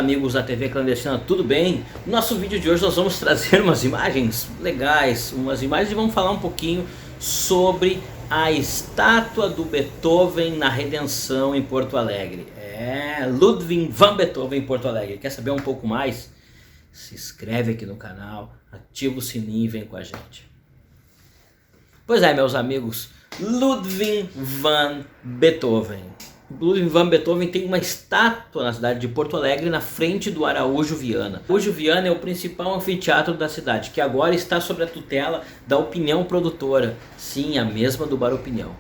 amigos da TV Clandestina, tudo bem? No nosso vídeo de hoje nós vamos trazer umas imagens legais, e vamos falar um pouquinho sobre a estátua do Beethoven na Redenção em Porto Alegre. Ludwig van Beethoven em Porto Alegre. Quer saber um pouco mais? Se inscreve aqui no canal, ativa o sininho e vem com a gente. Pois é, meus amigos, Ludwig van Beethoven. Ludwig van Beethoven tem uma estátua na cidade de Porto Alegre, na frente do Araújo Viana. Araújo Viana é o principal anfiteatro da cidade, que agora está sob a tutela da Opinião Produtora. Sim, a mesma do Bar Opinião.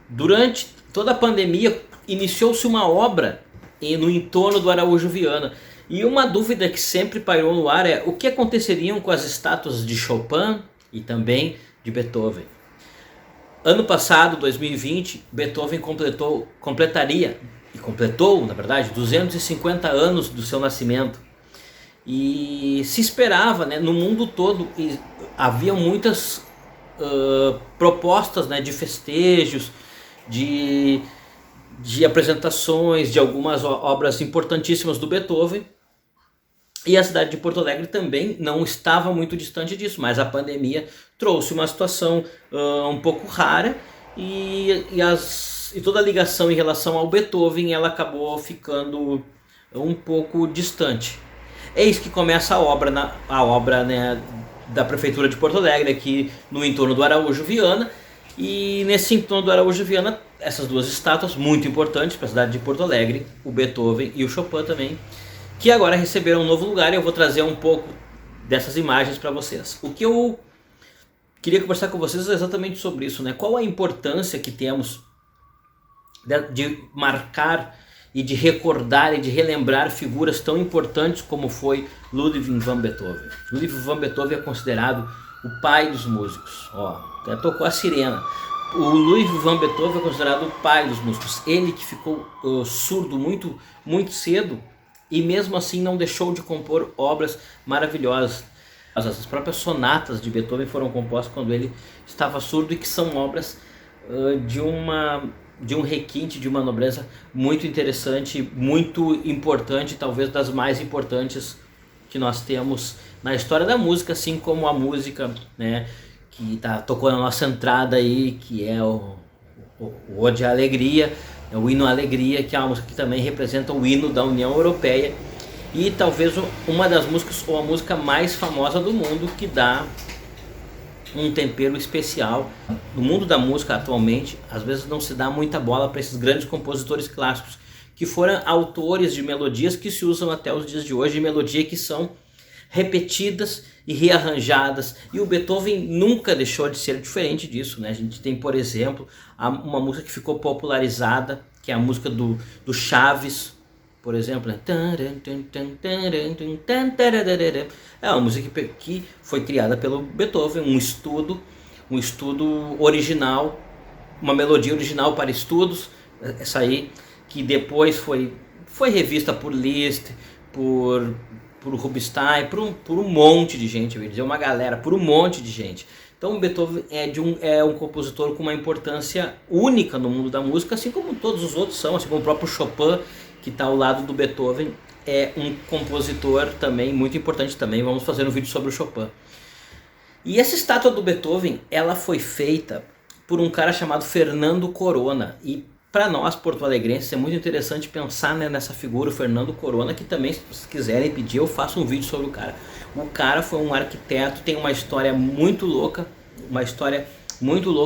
Durante toda a pandemia, iniciou-se uma obra no entorno do Araújo Viana. E uma dúvida que sempre pairou no ar é o que aconteceriam com as estátuas de Chopin e também de Beethoven. Ano passado, 2020, Beethoven completou, na verdade, 250 anos do seu nascimento. E se esperava, né, no mundo todo, havia muitas propostas, né, de festejos, de apresentações de algumas obras importantíssimas do Beethoven. E a cidade de Porto Alegre também não estava muito distante disso, mas a pandemia trouxe uma situação um pouco rara e toda a ligação em relação ao Beethoven ela acabou ficando um pouco distante. Eis que começa a obra, né, da Prefeitura de Porto Alegre, aqui no entorno do Araújo Viana. E nesse entorno do Araújo Viana, essas duas estátuas muito importantes para a cidade de Porto Alegre, o Beethoven e o Chopin também, que agora receberam um novo lugar, e eu vou trazer um pouco dessas imagens para vocês. O que eu queria conversar com vocês é exatamente sobre isso, né? Qual a importância que temos de marcar e de recordar e de relembrar figuras tão importantes como foi Ludwig van Beethoven. Ludwig van Beethoven é considerado o pai dos músicos. Até tocou a sirena. O Ludwig van Beethoven é considerado o pai dos músicos. Ele que ficou surdo muito cedo, e mesmo assim não deixou de compor obras maravilhosas. As próprias sonatas de Beethoven foram compostas quando ele estava surdo, e que são obras de um requinte, de uma nobreza muito interessante, muito importante, talvez das mais importantes que nós temos na história da música, assim como a música, né, que tocou na nossa entrada aí, que é o Ode à Alegria, é o hino à Alegria, que é uma música que também representa o hino da União Europeia, e talvez uma das músicas, ou a música mais famosa do mundo, que dá um tempero especial. No mundo da música atualmente, às vezes não se dá muita bola para esses grandes compositores clássicos, que foram autores de melodias que se usam até os dias de hoje, melodias que são repetidas e rearranjadas, e o Beethoven nunca deixou de ser diferente disso, né? A gente tem, por exemplo, uma música que ficou popularizada, que é a música do Chaves, por exemplo, né? É uma música que foi criada pelo Beethoven, um estudo original, uma melodia original para estudos, essa aí que depois foi revista por Liszt, por Rubinstein, por um monte de gente, eu ia dizer uma galera, por um monte de gente. Então Beethoven é um compositor com uma importância única no mundo da música, assim como todos os outros são, assim como o próprio Chopin, que está ao lado do Beethoven, é um compositor também muito importante também. Vamos fazer um vídeo sobre o Chopin. E essa estátua do Beethoven, ela foi feita por um cara chamado Fernando Corona, e para nós porto-alegrenses é muito interessante pensar, né, nessa figura, o Fernando Corona, que também, se vocês quiserem pedir, eu faço um vídeo sobre o cara. O cara foi um arquiteto, tem uma história muito louca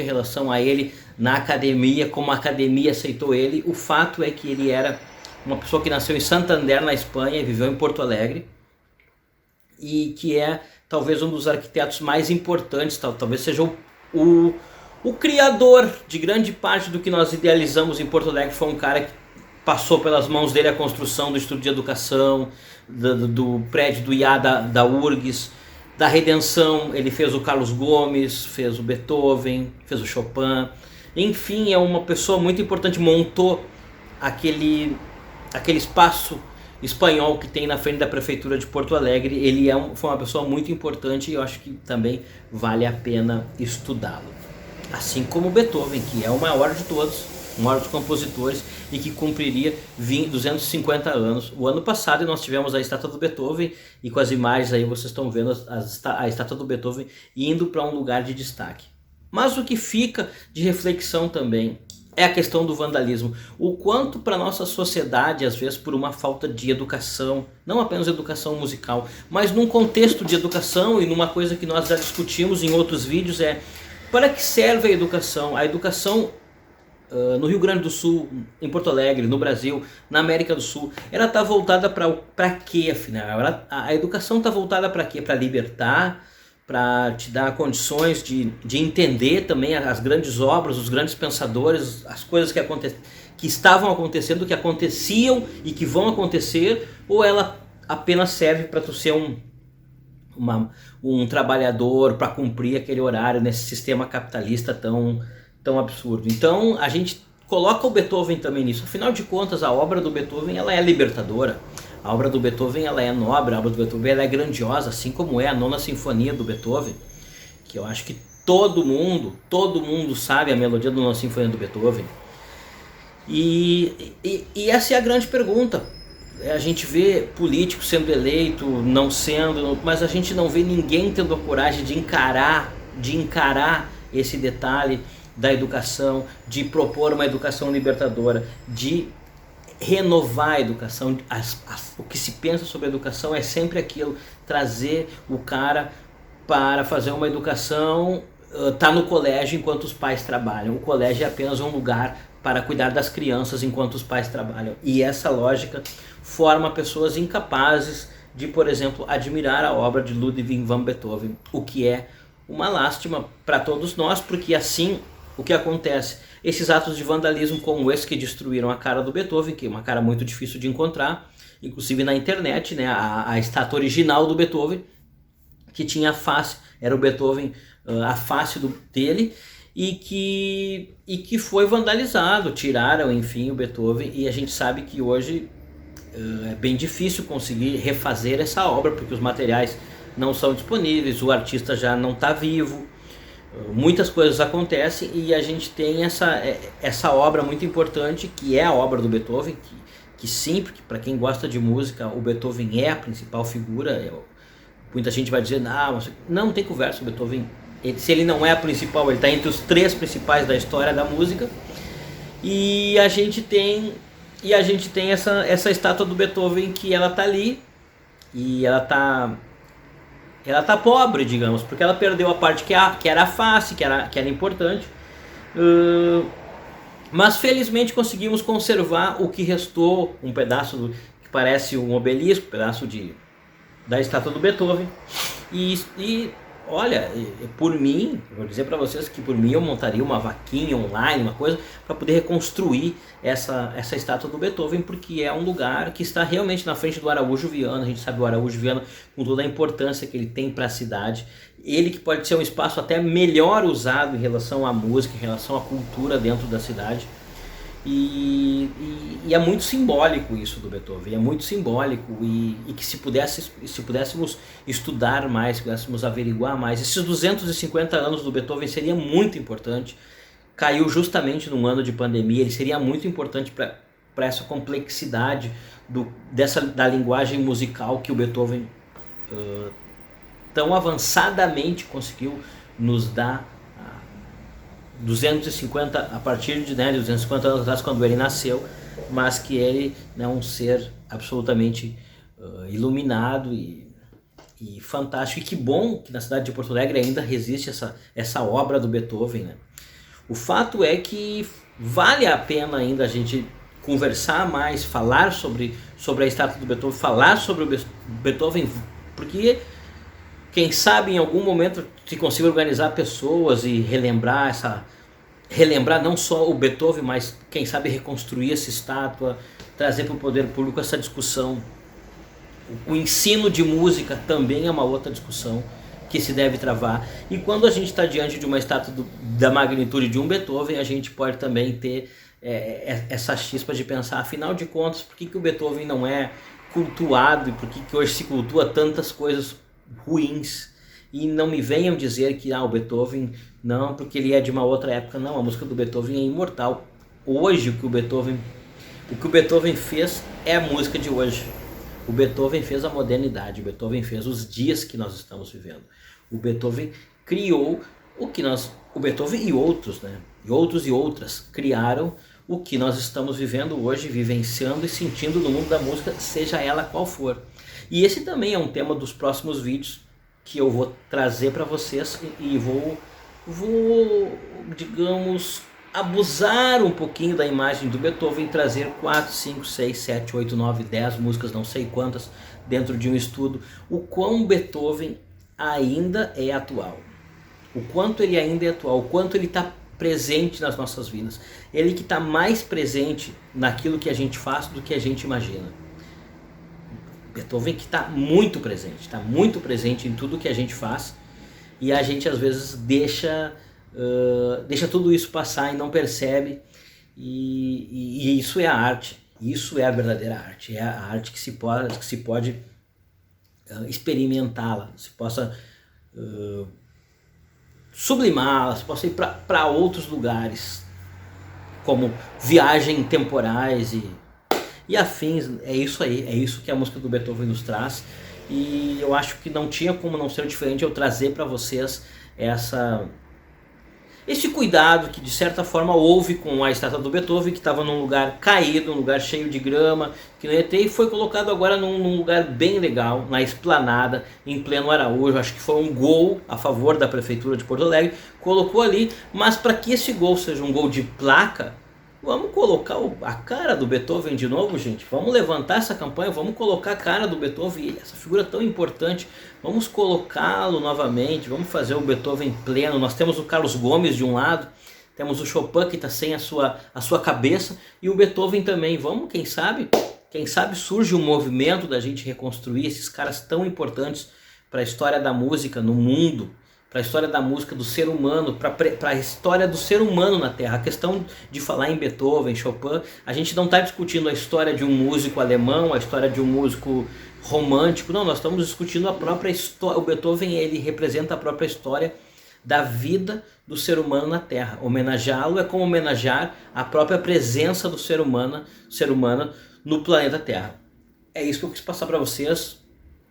em relação a ele na academia, como a academia aceitou ele. O fato é que ele era uma pessoa que nasceu em Santander, na Espanha, e viveu em Porto Alegre, e que é talvez um dos arquitetos mais importantes, talvez seja o criador de grande parte do que nós idealizamos em Porto Alegre. Foi um cara que passou pelas mãos dele a construção do Instituto de Educação, do prédio do IA da URGS, da Redenção. Ele fez o Carlos Gomes, fez o Beethoven, fez o Chopin. Enfim, é uma pessoa muito importante, montou aquele espaço espanhol que tem na frente da Prefeitura de Porto Alegre. Ele foi uma pessoa muito importante, e eu acho que também vale a pena estudá-lo. Assim como Beethoven, que é o maior de todos, o maior dos compositores, e que cumpriria 250 anos. O ano passado nós tivemos a estátua do Beethoven, e com as imagens aí vocês estão vendo a estátua do Beethoven indo para um lugar de destaque. Mas o que fica de reflexão também é a questão do vandalismo. O quanto para nossa sociedade, às vezes por uma falta de educação, não apenas educação musical, mas num contexto de educação, e numa coisa que nós já discutimos em outros vídeos, para que serve a educação? A educação no Rio Grande do Sul, em Porto Alegre, no Brasil, na América do Sul, ela está voltada para quê, afinal? A educação está voltada para quê? Para libertar, para te dar condições de entender também as grandes obras, os grandes pensadores, as coisas que estavam acontecendo, que aconteciam e que vão acontecer, ou ela apenas serve para tu ser um trabalhador, para cumprir aquele horário nesse sistema capitalista tão absurdo? Então a gente coloca o Beethoven também nisso. Afinal de contas, a obra do Beethoven ela é libertadora. A obra do Beethoven ela é nobre, a obra do Beethoven ela é grandiosa, assim como é a Nona Sinfonia do Beethoven, que eu acho que todo mundo sabe a melodia da Nona Sinfonia do Beethoven. E essa é a grande pergunta. A gente vê político sendo eleito, não sendo, mas a gente não vê ninguém tendo a coragem de encarar esse detalhe da educação, de propor uma educação libertadora, de renovar a educação. O que se pensa sobre a educação é sempre aquilo, trazer o cara para fazer uma educação, tá no colégio enquanto os pais trabalham. O colégio é apenas um lugar para cuidar das crianças enquanto os pais trabalham. E essa lógica forma pessoas incapazes de, por exemplo, admirar a obra de Ludwig van Beethoven, o que é uma lástima para todos nós, porque assim o que acontece? Esses atos de vandalismo como esse que destruíram a cara do Beethoven, que é uma cara muito difícil de encontrar, inclusive na internet, né? A estátua original do Beethoven, que tinha a face, era o Beethoven, a face dele, e que foi vandalizado, tiraram, enfim, o Beethoven, e a gente sabe que hoje é bem difícil conseguir refazer essa obra, porque os materiais não são disponíveis, o artista já não está vivo, muitas coisas acontecem, e a gente tem essa obra muito importante, que é a obra do Beethoven, que sempre, para quem gosta de música, o Beethoven é a principal figura. Muita gente vai dizer, não tem conversa, o Beethoven, se ele não é a principal, ele está entre os 3 principais da história da música, e a gente tem essa estátua do Beethoven, que ela está ali, e ela tá pobre, digamos, porque ela perdeu a parte que era a face, que era importante, mas felizmente conseguimos conservar o que restou, um pedaço que parece um obelisco, um pedaço da estátua do Beethoven, e olha, por mim, vou dizer para vocês que por mim eu montaria uma vaquinha online, uma coisa, para poder reconstruir essa estátua do Beethoven, porque é um lugar que está realmente na frente do Araújo Viana. A gente sabe o Araújo Viana com toda a importância que ele tem para a cidade, ele que pode ser um espaço até melhor usado em relação à música, em relação à cultura dentro da cidade. E é muito simbólico isso do Beethoven, é muito simbólico, e que se pudéssemos estudar mais, se pudéssemos averiguar mais, esses 250 anos do Beethoven seria muito importante. Caiu justamente num ano de pandemia, ele seria muito importante para essa complexidade da linguagem musical que o Beethoven tão avançadamente conseguiu nos dar 250, a partir de 250 anos atrás, quando ele nasceu, mas que ele é um ser absolutamente iluminado e fantástico. E que bom que na cidade de Porto Alegre ainda resiste essa obra do Beethoven, né? O fato é que vale a pena ainda a gente conversar mais, falar sobre a estátua do Beethoven, falar sobre o Beethoven, porque quem sabe em algum momento se consiga organizar pessoas e relembrar não só o Beethoven, mas quem sabe reconstruir essa estátua, trazer para o poder público essa discussão. O ensino de música também é uma outra discussão que se deve travar. E quando a gente está diante de uma estátua da magnitude de um Beethoven, a gente pode também ter essa chispa de pensar, afinal de contas, por que o Beethoven não é cultuado e por que hoje se cultua tantas coisas ruins? E não me venham dizer que o Beethoven não, porque ele é de uma outra época. Não, a música do Beethoven é imortal. hoje o que o Beethoven fez é a música de hoje. O Beethoven fez a modernidade, o Beethoven fez os dias que nós estamos vivendo. O Beethoven criou o Beethoven e outros, né? E outros e outras criaram o que nós estamos vivendo hoje, vivenciando e sentindo no mundo da música, seja ela qual for. E esse também é um tema dos próximos vídeos que eu vou trazer para vocês e vou, digamos, abusar um pouquinho da imagem do Beethoven, trazer 4, 5, 6, 7, 8, 9, 10 músicas, não sei quantas, dentro de um estudo, o quão Beethoven ainda é atual. O quanto ele ainda é atual, o quanto ele está presente nas nossas vidas. Ele que está mais presente naquilo que a gente faz do que a gente imagina. Beethoven que está muito presente em tudo que a gente faz, e a gente às vezes deixa tudo isso passar e não percebe, e isso é a arte, isso é a verdadeira arte, é a arte que se pode experimentá-la, se possa sublimá-la, se possa ir para outros lugares, como viagem temporais e afins. É isso aí, é isso que a música do Beethoven nos traz, e eu acho que não tinha como não ser diferente eu trazer para vocês esse cuidado que de certa forma houve com a estátua do Beethoven, que estava num lugar caído, num lugar cheio de grama, que não ia ter, e foi colocado agora num lugar bem legal, na esplanada, em pleno Araújo. Acho que foi um gol a favor da Prefeitura de Porto Alegre, colocou ali, mas para que esse gol seja um gol de placa, vamos colocar a cara do Beethoven de novo, gente. Vamos levantar essa campanha, vamos colocar a cara do Beethoven, essa figura tão importante, vamos colocá-lo novamente, vamos fazer o Beethoven pleno. Nós temos o Carlos Gomes de um lado, temos o Chopin que está sem a sua cabeça, e o Beethoven também. Vamos, quem sabe surge um movimento da gente reconstruir esses caras tão importantes para a história da música no mundo, para a história da música do ser humano, para a história do ser humano na Terra. A questão de falar em Beethoven, Chopin, a gente não está discutindo a história de um músico alemão, a história de um músico romântico, não, nós estamos discutindo a própria história. O Beethoven, ele representa a própria história da vida do ser humano na Terra. Homenageá-lo é como homenagear a própria presença do ser humano no planeta Terra. É isso que eu quis passar para vocês.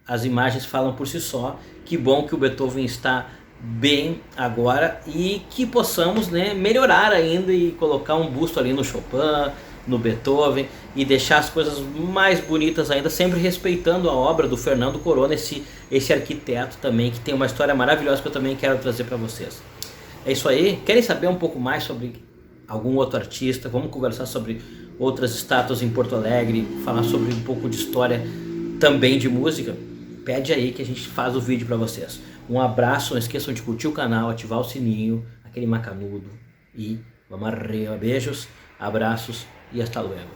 As imagens falam por si só. Que bom que o Beethoven está bem agora, e que possamos, né, melhorar ainda e colocar um busto ali no Chopin, no Beethoven, e deixar as coisas mais bonitas ainda, sempre respeitando a obra do Fernando Corona, esse arquiteto também, que tem uma história maravilhosa que eu também quero trazer para vocês. É isso aí. Querem saber um pouco mais sobre algum outro artista? Vamos conversar sobre outras estátuas em Porto Alegre, falar sobre um pouco de história também de música? Pede aí que a gente faz o vídeo para vocês. Um abraço, não esqueçam de curtir o canal, ativar o sininho, aquele macanudo, e vamos arriba. Beijos, abraços e hasta luego.